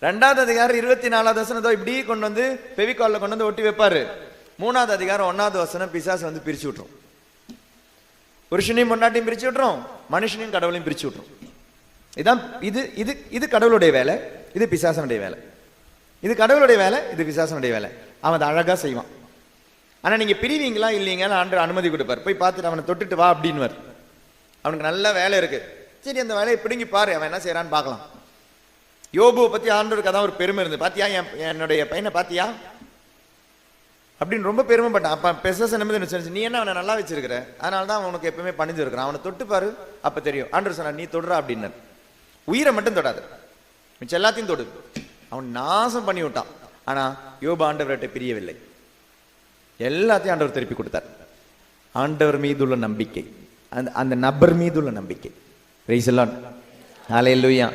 2வது அதிகாரம் 24வது வசனம் இப்படி கொண்டு வந்து பெவிகால்ல கொண்டு வந்து ஒட்டி வைப்பாரு. 3வது அதிகாரம் 1வது வசனம் பிசாசு வந்து பிரிச்சு விட்டுரும். புருஷனையும் பொண்டாட்டியும் பிரிச்சு விட்டுரும், மனுஷனையும் கடவுளையும் பிரிச்சு விட்டுரும். இதான் இது இது இது கடவுளுடைய வேலை, இது பிசாசனுடைய வேலை. இது கடவுளுடைய வேலை, இது பிசாசனுடைய வேலை. அவன் அதை அழகா செய்வான். ஆனா நீங்க பிரிவீங்களா இல்லைங்களா ஆண்டவர் அனுமதி கொடுப்பார். போய் பார்த்துட்டு அவனை தொட்டுட்டு வா அப்படின்னு. அவனுக்கு நல்ல வேலை இருக்கு, சரி அந்த வேலையை பிடுங்கி பாரு, அவன் என்ன செய்யறான்னு பார்க்கலாம். யோபுவை பத்தி ஆண்டவருக்கு அதான் ஒரு பெருமை இருந்து, பாத்தியா என்னுடைய பையனை பாத்தியா அப்படின்னு ரொம்ப பெருமைப்பட்டான். அப்ப பிசாசு என்ன, நீ என்ன அவனை நல்லா வச்சிருக்கிற, அதனாலதான் அவனுக்கு எப்பவுமே பணிஞ்சு இருக்கிறான், அவனை தொட்டு பாரு அப்ப தெரியும். ஆண்டவர் சொன்னார் நீ தொடுறா அப்படின்னு. உயிரை மட்டும் தொடாது, மிச்சம் எல்லாத்தையும் தொடு. அவன் நாசம் பண்ணி விட்டான். ஆனா யோபு ஆண்டவர்கிட்ட பிரியவில்லை, எல்லாத்தையும் ஆண்டவர் திருப்பி கொடுத்தார். ஆண்டவர் மீதுள்ள நம்பிக்கை, அந்த நபர் மீதுள்ள நம்பிக்கை. Praise the Lord, hallelujah.